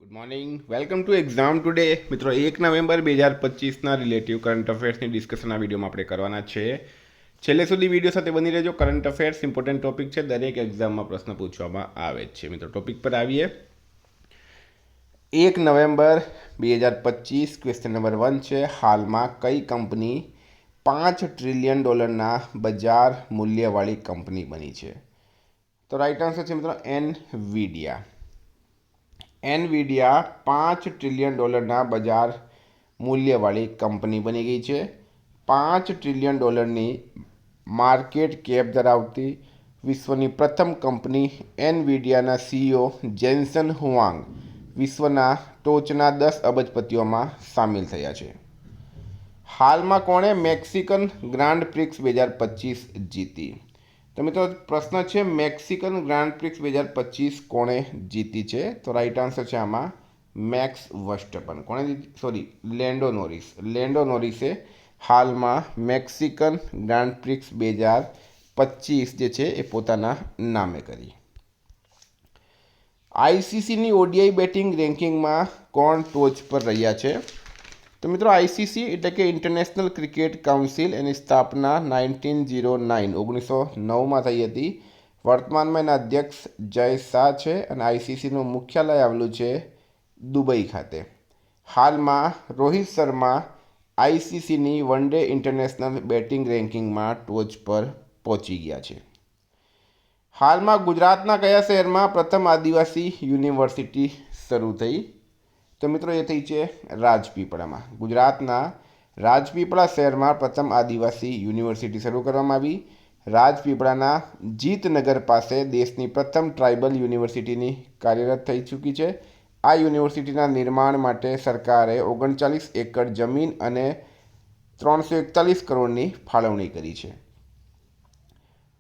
Good morning, welcome to exam today. મિત્રો 1 November 2025ના relative current અફેર્સની discussion આ વિડીયોમાં આપણે કરવાના છે. છેલ્લે સુધી વિડીયો સાથે બની રહેજો. કરંટ અફેર્સ ઇમ્પોર્ટન્ટ ટોપિક છે, દરેક એક્ઝામમાં પ્રશ્ન પૂછવામાં આવે છે. મિત્રો ટોપિક પર આવીએ. 1 નવેમ્બર 2025 ક્વેશ્ચન નંબર 1 છે. હાલમાં કઈ કંપની $5 ટ્રિલિયન બજાર મૂલ્યવાળી કંપની બની છે? તો રાઈટ આન્સર છે મિત્રો એનવીડિયા. એનવીડિયા $5 ટ્રિલિયન બજાર મૂલ્યવાળી કંપની બની ગઈ છે. $5 ટ્રિલિયન માર્કેટ કેપ ધરાવતી વિશ્વની પ્રથમ કંપની એનવીડિયાના સીઈઓ જેન્સન હુઆંગ વિશ્વના ટોચના 10 અબજપતિઓમાં સામેલ થયા છે. હાલમાં કોણે મેક્સિકન ગ્રાન્ડ પ્રિક્સ 2025 જીતી? તો મિત્રો પ્રશ્ન છે મેક્સિકન ગ્રાન્ડ પ્રિક્સ 2025 કોણે જીતી છે? તો રાઈટ આન્સર છે આમાં મેક્સ વર્સ્ટેપન. કોણે જીતી? સોરી, લેન્ડો નોરિસ. લેન્ડો નોરિસે હાલમાં મેક્સિકન ગ્રાન્ડ પ્રિક્સ 2025 જે છે એ પોતાના નામે કરી. આઈસીસીની ઓડીઆઈ બેટિંગ રેન્કિંગમાં કોણ ટોચ પર રહ્યા છે? તો મિત્રો આઈસીસી એટલે કે ઇન્ટરનેશનલ ક્રિકેટ કાઉન્સિલ, એની સ્થાપના 1909માં થઈ હતી. વર્તમાનમાં એના અધ્યક્ષ જય શાહ છે અને આઈસીસીનું મુખ્યાલય આવેલું છે દુબઈ ખાતે. હાલમાં રોહિત શર્મા આઈસીસીની વન ડે ઇન્ટરનેશનલ બેટિંગ રેન્કિંગમાં ટોચ પર પહોંચી ગયા છે. હાલમાં ગુજરાતના કયા શહેરમાં પ્રથમ આદિવાસી યુનિવર્સિટી શરૂ થઈ? તો મિત્રો એ થઈ છે રાજપીપળામાં. ગુજરાતના રાજપીપળા શહેરમાં પ્રથમ આદિવાસી યુનિવર્સિટી શરૂ કરવામાં આવી. રાજપીપળાના જીતનગર પાસે દેશની પ્રથમ ટ્રાઇબલ યુનિવર્સિટીની કાર્યરત થઈ ચૂકી છે. આ યુનિવર્સિટીના નિર્માણ માટે સરકારે 39 એકર જમીન અને 341 કરોડની ફાળવણી કરી છે.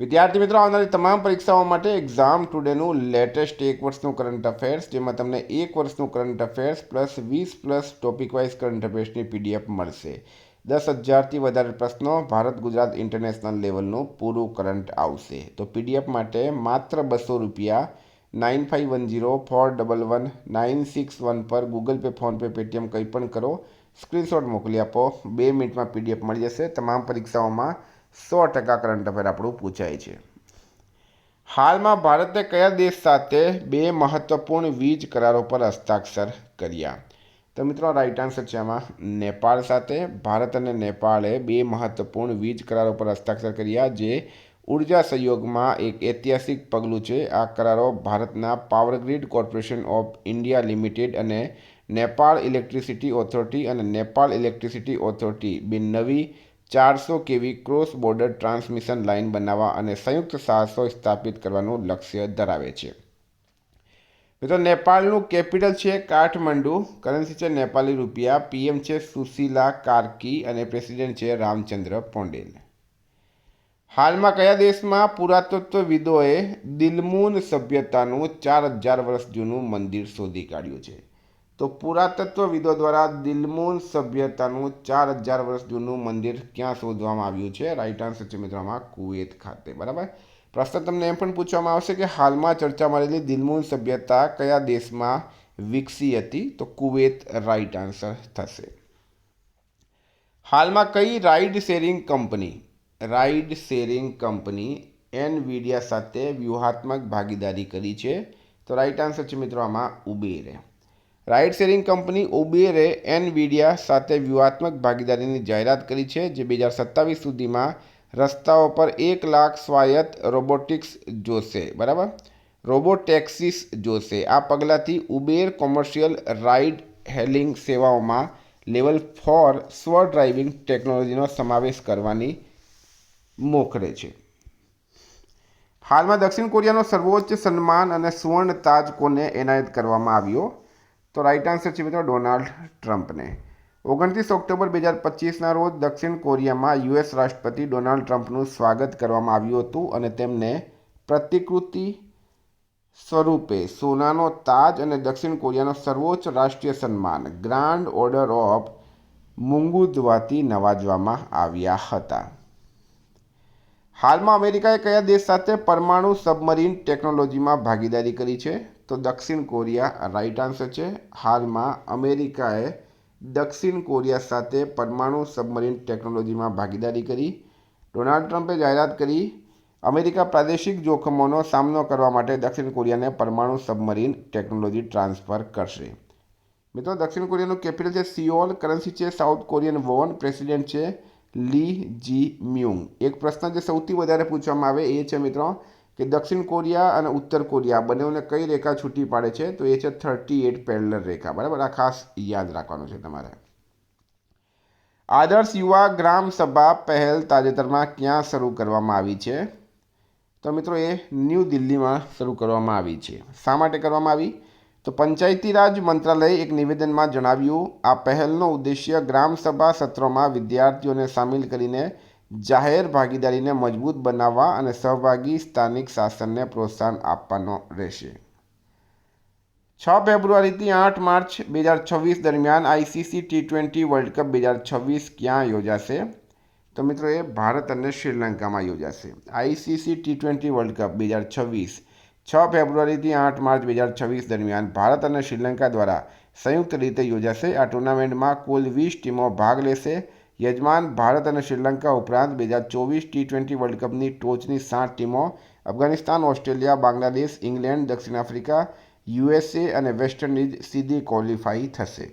વિદ્યાર્થી મિત્રો, આવનારી તમામ પરીક્ષાઓ માટે એક્ઝામ ટુડેનું લેટેસ્ટ 1 વર્ષનું કરંટ અફેર્સ, જેમાં તમને 1 વર્ષનું current affairs plus 20+ topic wise current અફેર્સની પીડીએફ મળશે. 10,000થી વધારે પ્રશ્નો, ભારત ગુજરાત ઇન્ટરનેશનલ લેવલનું પૂરું કરંટ આવશે. તો પીડીએફ માટે માત્ર ₹200 9510411961 પર ગૂગલ પે, ફોનપે, પેટીએમ કંઈ પણ કરો, સ્ક્રીનશોટ મોકલી આપો. 2 મિનિટમાં પીડીએફ મળી જશે. તમામ પરીક્ષાઓમાં 100% કરંટ અફેર આપણું પૂછાય છે. હાલમાં ભારતે કયા દેશ સાથે 2 મહત્વપૂર્ણ વીજ કરારો પર હસ્તાક્ષર કર્યા? તો મિત્રો રાઈટ આન્સર છે આમાં નેપાળ સાથે. ભારત અને નેપાળે 2 મહત્વપૂર્ણ વીજ કરારો પર હસ્તાક્ષર કર્યા, જે ઉર્જા સહયોગમાં એક ઐતિહાસિક પગલું છે. આ કરારો ભારતના power grid corporation of India limited અને નેપાળ ઇલેક્ટ્રિસિટી ઓથોરિટી અને નેપાળ ઇલેક્ટ્રિસિટી ઓથોરિટી બે નવી 400 kV cross border transmission line બનાવવા અને સંયુક્ત સાહસો સ્થાપિત કરવાનું લક્ષ્ય ધરાવે છે. મિત્રો નેપાળનું કેપિટલ છે કાઠમંડુ, કરન્સી છે નેપાળી રૂપિયા, પીએમ છે સુશીલા કાર્કી અને પ્રેસિડેન્ટ છે રામચંદ્ર પોંડેલ. હાલમાં કયા દેશમાં પુરાતત્વવિદોએ દિલમૂન સભ્યતાનું 4000 વર્ષ જૂનું મંદિર શોધી કાઢ્યું છે? તો પુરાતત્વવિદો દ્વારા દિલમૂન સભ્યતાનું 4000 વર્ષ જૂનું મંદિર ક્યાં શોધવામાં આવ્યું છે? રાઈટ આન્સર છે મિત્રોમાં કુવેત ખાતે. બરાબર. પ્રશ્ન તમને એમ પણ પૂછવામાં આવશે કે હાલમાં ચર્ચામાં રહેલી દિલમૂન સભ્યતા કયા દેશમાં વિકસી હતી? તો કુવેત રાઈટ આન્સર થશે. હાલમાં કઈ રાઇડ શેરિંગ કંપની એનવીડિયા સાથે વ્યૂહાત્મક ભાગીદારી કરી છે? તો રાઈટ આન્સર છે મિત્રો આમાં ઉબેરે. રાઇડ શેરિંગ કંપની ઉબેરે એનવીડિયા સાથે વ્યૂહાત્મક ભાગીદારીની જાહેરાત કરી છે, જે 2027 સુધીમાં રસ્તાઓ પર 1 લાખ સ્વાયત્ત રોબોટિક્સ જોશે. બરાબર, રોબોટેક્સીસ જોશે. આ પગલાંથી ઉબેર કોમર્શિયલ રાઇડ હેલિંગ સેવાઓમાં લેવલ 4 સ્વ ડ્રાઇવિંગ ટેકનોલોજીનો સમાવેશ કરવાની મોખરે છે. હાલમાં દક્ષિણ કોરિયાનો સર્વોચ્ચ સન્માન અને સુવર્ણ તાજ કોને એનાયત કરવામાં આવ્યો? તો રાઈટ આન્સર છે મિત્રો ડોનાલ્ડ ટ્રમ્પને. 29 ઓક્ટોબર 2025ના રોજ દક્ષિણ કોરિયામાં યુએસ રાષ્ટ્રપતિ ડોનાલ્ડ ટ્રમ્પનું સ્વાગત કરવામાં આવ્યું હતું અને તેમને પ્રતિકૃતિ સ્વરૂપે સોનાનો તાજ અને દક્ષિણ કોરિયાનો સર્વોચ્ચ રાષ્ટ્રીય સન્માન ગ્રાન્ડ ઓર્ડર ઓફ મુંગુદ્વાથી નવાજવામાં આવ્યા હતા. હાલમાં અમેરિકાએ કયા દેશ સાથે પરમાણુ સબમરીન ટેકનોલોજીમાં ભાગીદારી કરી છે? તો દક્ષિણ કોરિયા રાઈટ આન્સર છે. હાલમાં અમેરિકાએ દક્ષિણ કોરિયા સાથે પરમાણુ સબમરીન ટેકનોલોજીમાં ભાગીદારી કરી. ડોનાલ્ડ ટ્રમ્પે જાહેરાત કરી અમેરિકા પ્રાદેશિક જોખમોનો સામનો કરવા માટે દક્ષિણ કોરિયાને પરમાણુ સબમરીન ટેકનોલોજી ટ્રાન્સફર કરશે. મિત્રો દક્ષિણ કોરિયાનું કેપિટલ છે સિયોલ, કરન્સી છે સાઉથ કોરિયન વોન, પ્રેસિડેન્ટ છે લી જી મ્યુંગ. એક પ્રશ્ન જે સૌથી વધારે પૂછવામાં આવે એ છે મિત્રો કે દક્ષિણ કોરિયા અને ઉત્તર કોરિયા બંનેઓને કઈ રેખા છૂટી પાડે છે, તો એ છે 38 પેરેલલ રેખા. બરાબર, આ ખાસ યાદ રાખવાનું છે તમારે. આદર્શ યુવા ગ્રામ સભા પહેલ તાજેતરમાં ક્યાં શરૂ કરવામાં આવી છે, તો મિત્રો એ ન્યૂ દિલ્હીમાં શરૂ કરવામાં આવી છે. શા માટે કરવામાં આવી, તો પંચાયતી રાજ મંત્રાલયે એક નિવેદનમાં જણાવ્યું આ પહેલનો ઉદ્દેશ્ય ગ્રામસભા સત્રોમાં વિદ્યાર્થીઓને સામેલ કરીને જાહેર ભાગીદારીને મજબૂત બનાવવા અને સહભાગી સ્થાનિક શાસનને પ્રોત્સાહન આપવાનો રહેશે. 6 ફેબ્રુઆરીથી 8 માર્ચ 2026 દરમિયાન આઈસીસી T20 વર્લ્ડ કપ 2026 ક્યાં યોજાશે, તો મિત્રો એ ભારત અને શ્રીલંકામાં યોજાશે. ICC T20 world cup 2026 6 ફેબ્રુઆરીથી 8 March 2026 દરમિયાન ભારત અને શ્રીલંકા દ્વારા સંયુક્ત રીતે યોજાશે. આ ટુર્નામેન્ટમાં કુલ 20 ટીમો ભાગ લેશે. યજમાન ભારત અને શ્રીલંકા ઉપરાંત 2024 T20 વર્લ્ડ કપની ટોચની 7 ટીમો અફઘાનિસ્તાન, ઓસ્ટ્રેલિયા, બાંગ્લાદેશ, ઇંગ્લેન્ડ, દક્ષિણ આફ્રિકા, USA અને વેસ્ટ ઇન્ડિઝ સીધી ક્વોલિફાઈ થશે.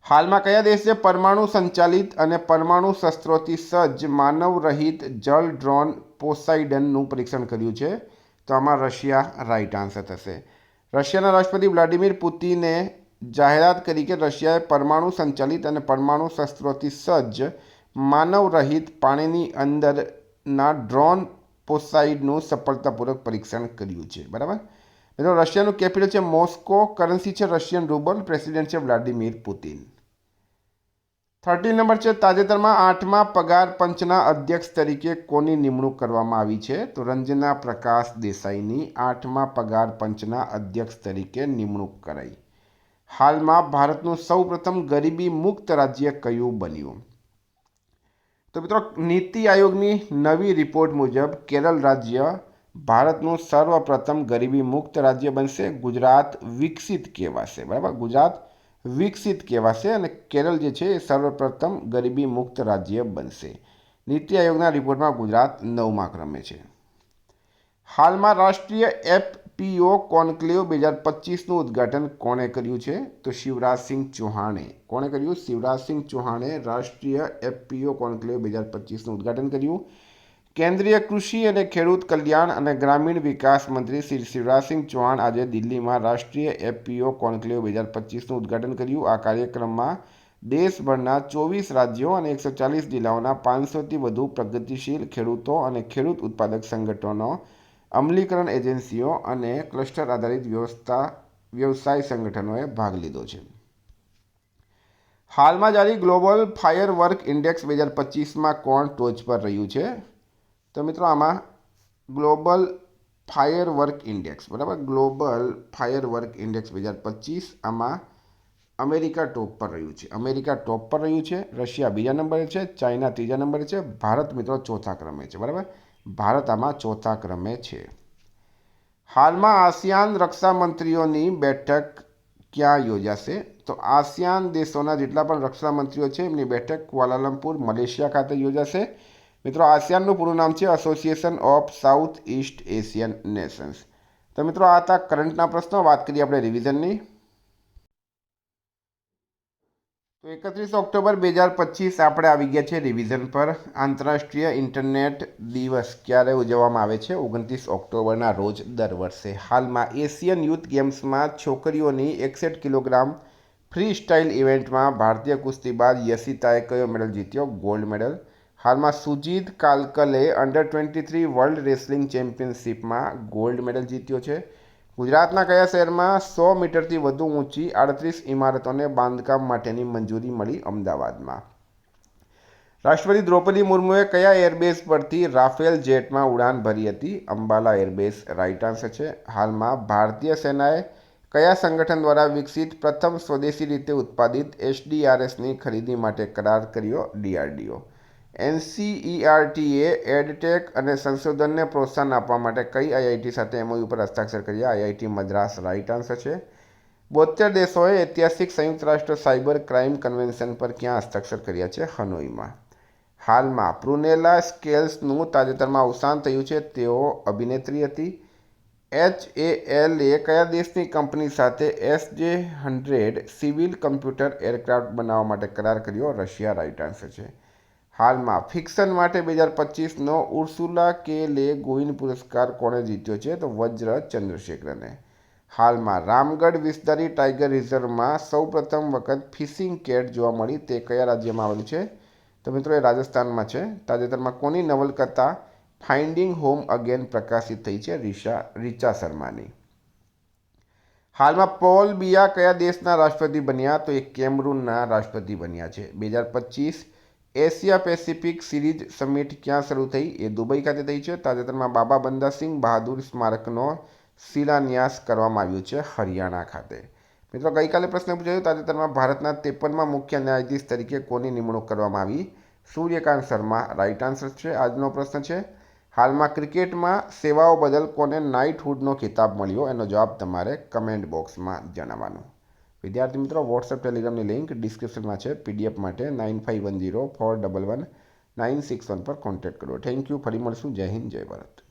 હાલમાં કયા દેશે પરમાણુ સંચાલિત અને પરમાણુ શસ્ત્રોથી સજ્જ માનવરહિત જળ ડ્રોન પોસાઇડનનું પરીક્ષણ કર્યું છે, તો આમાં રશિયા રાઈટ આન્સર થશે. રશિયાના રાષ્ટ્રપતિ વ્લાદિમીર પુતિને જાહેરાત કરી કે રશિયાએ પરમાણુ સંચાલિત અને પરમાણુ શસ્ત્રોથી સજ્જ માનવરહિત પાણીની અંદરના ડ્રોન પોસાઇડનું સફળતાપૂર્વક પરીક્ષણ કર્યું છે. બરાબર મિત્રો, રશિયાનું કેપિટલ છે મોસ્કો, કરન્સી છે રશિયન રૂબલ, પ્રેસિડેન્ટ છે વ્લાદિમીર પુતિન. 13 નંબર છે તાજેતરમાં 8મા પગાર પંચના અધ્યક્ષ તરીકે કોની નિમણૂક કરવામાં આવી છે, તો રંજના પ્રકાશ દેસાઈની 8મા પગાર પંચના અધ્યક્ષ તરીકે નિમણૂક કરાઈ. હાલમાં ભારતનું સૌપ્રથમ ગરીબી મુક્ત રાજ્ય કયું બન્યું, તો મિત્રો નીતિ આયોગની નવી રિપોર્ટ મુજબ કેરળ રાજ્ય ભારતનું સર્વપ્રથમ ગરીબી મુક્ત રાજ્ય બનશે. ગુજરાત વિકસિત કહેવાશે. બરાબર, ગુજરાત વિકસિત કહેવાશે અને કેરળ જે છે એ સર્વપ્રથમ ગરીબી મુક્ત રાજ્ય બનશે. નીતિ આયોગના રિપોર્ટમાં ગુજરાત 9મા ક્રમે છે. હાલમાં રાષ્ટ્રીય FPO કોન્ક્લેવ 2025નું ઉદ્ઘાટન કોણે કર્યું છે, તો શિવરાજસિંહ ચૌહાણે. કોણે કર્યું, શિવરાજસિંહ ચૌહાણે રાષ્ટ્રીય FPO કોન્ક્લેવ 2025નું ઉદ્ઘાટન કર્યું. કેન્દ્રીય કૃષિ અને ખેડૂત કલ્યાણ અને ગ્રામીણ વિકાસ મંત્રી શ્રી શિવરાજસિંહ ચૌહાણ આજે દિલ્હીમાં રાષ્ટ્રીય FPO કોન્ક્લેવ 2025નું ઉદ્ઘાટન કર્યું. આ કાર્યક્રમમાં દેશભરના 24 રાજ્યો અને 140 જિલ્લાઓના 500થી વધુ પ્રગતિશીલ ખેડૂતો અને ખેડૂત ઉત્પાદક સંગઠનો, અમલીકરણ એજન્સીઓ અને ક્લસ્ટર આધારિત વ્યવસાય સંગઠનોએ ભાગ લીધો છે. હાલમાં જારી ગ્લોબલ ફાયર વર્ક ઇન્ડેક્સ 2025માં કોણ ટોચ પર રહ્યું છે, તો મિત્રો આમાં ગ્લોબલ ફાયર વર્ક ઇન્ડેક્સ, બરાબર, ગ્લોબલ ફાયર વર્ક ઇન્ડેક્સ 2025 આમાં અમેરિકા ટોપ પર રહ્યું છે. અમેરિકા ટોપ પર રહ્યું છે, રશિયા બીજા નંબરે છે, ચાઇના ત્રીજા નંબરે છે, ભારત મિત્રો ચોથા ક્રમે છે. બરાબર, ભારત આમાં ચોથા ક્રમે છે. હાલમાં આસિયાન રક્ષા મંત્રીઓની બેઠક ક્યાં યોજાશે, તો આસિયાન દેશોના જેટલા પણ રક્ષા મંત્રીઓ છે એમની બેઠક ક્વાલાલંપુર મલેશિયા ખાતે યોજાશે. મિત્રો આસિયાનનું પૂરું નામ છે association of south east Asian Nations. તો મિત્રો આ હતા કરંટના પ્રશ્નો. વાત કરીએ આપણે રિવિઝનની. તો 31 ઓક્ટોબર 2025 આપણે આવી ગયા છે રિવિઝન પર. આંતરરાષ્ટ્રીય ઇન્ટરનેટ દિવસ ક્યારે ઉજવવામાં આવે છે, 29 ઓક્ટોબરના રોજ દર વર્ષે. હાલમાં એશિયન યુથ ગેમ્સમાં છોકરીઓની 61 કિલોગ્રામ ફ્રી સ્ટાઇલ ઇવેન્ટમાં ભારતીય કુસ્તીબાજ યશિતાએ કયો મેડલ જીત્યો, ગોલ્ડ મેડલ. હાલમાં સુજીત કાલકલે અંડર-23 વર્લ્ડ રેસલિંગ ચેમ્પિયનશિપમાં ગોલ્ડ મેડલ જીત્યો છે. ગુજરાતના કયા શહેરમાં 100 મીટરથી વધુ ઊંચી 38 ઇમારતોને બાંધકામ માટેની મંજૂરી મળી, અમદાવાદમાં. રાષ્ટ્રપતિ દ્રૌપદી મુર્મુએ કયા એરબેઝ પરથી રાફેલ જેટમાં ઉડાન ભરી હતી, અંબાલા એરબેઝ રાઈટ આન્સર છે. હાલમાં ભારતીય સેનાએ કયા સંગઠન દ્વારા વિકસિત પ્રથમ સ્વદેશી રીતે ઉત્પાદિત SDRSની ખરીદી માટે કરાર કર્યો, DRDO. NCERTએ એડટેક અને સંશોધનને પ્રોત્સાહન આપવા માટે કઈ આઈઆઈટી સાથે MOU પર હસ્તાક્ષર કર્યા? IIT મદ્રાસ રાઇટ આન્સર છે. 72 દેશોએ ઐતિહાસિક સંયુક્ત રાષ્ટ્ર સાયબર ક્રાઇમ કન્વેન્શન પર ક્યાં હસ્તાક્ષર કર્યા છે? હનોઈમાં. હાલમાં પ્રુનેલા સ્કેલ્સનું તાજેતરમાં અવસાન થયું છે. તેઓ અભિનેત્રી હતી. HALએ કયા દેશની કંપની સાથે SJ-100 સિવિલ કમ્પ્યુટર એરક્રાફ્ટ બનાવવા માટે કરાર કર્યો? રશિયા રાઇટ આન્સર છે. હાલમાં ફિક્શન માટે 2025નો ઉર્સુલા કે લે ગુઇન પુરસ્કાર કોણે જીત્યો છે? તો વજ્ર ચંદ્રશેખરને. હાલમાં રામગઢ વિસ્તારી ટાઈગર રિઝર્વમાં સૌપ્રથમ વખત ફિશિંગ કેટ જોવા મળી. તે કયા રાજ્યમાં આવેલું છે? તો મિત્રો એ રાજસ્થાનમાં છે. તાજેતરમાં કોની નવલકથા ફાઇન્ડિંગ હોમ અગેન પ્રકાશિત થઈ છે? રીચા શર્માની. હાલમાં પોલ બિયા કયા દેશના રાષ્ટ્રપતિ બન્યા? તો એ કેમરૂનના રાષ્ટ્રપતિ બન્યા છે. 2025 એશિયા પેસિફિક સિરીઝ સમિટ ક્યાં શરૂ થઈ? એ દુબઈ ખાતે થઈ છે. તાજેતરમાં બાબા બંદા સિંહ બહાદુર સ્મારકનો શિલાન્યાસ કરવામાં આવ્યું છે હરિયાણા ખાતે. મિત્રો ગઈકાલે પ્રશ્ન પૂછાયો, તાજેતરમાં ભારતના 53મા મુખ્ય ન્યાયાધીશ તરીકે કોની નિમણૂક કરવામાં આવી? સૂર્યકાંત શર્મા રાઇટ આન્સર છે. આજનો પ્રશ્ન છે, હાલમાં ક્રિકેટમાં સેવાઓ બદલ કોને નાઇટહુડનો ખિતાબ મળ્યો? એનો જવાબ તમારે કમેન્ટ બોક્સમાં જણાવવાનો. વિદ્યાર્થી મિત્રો, વોટ્સએપ ટેલિગ્રામની લિંક ડિસ્ક્રિપ્શનમાં છે. PDF માટે 9510411961 પર કોન્ટેક્ટ કરો. Thank you. ફરી મળશું. જય હિન્દ, જય ભારત.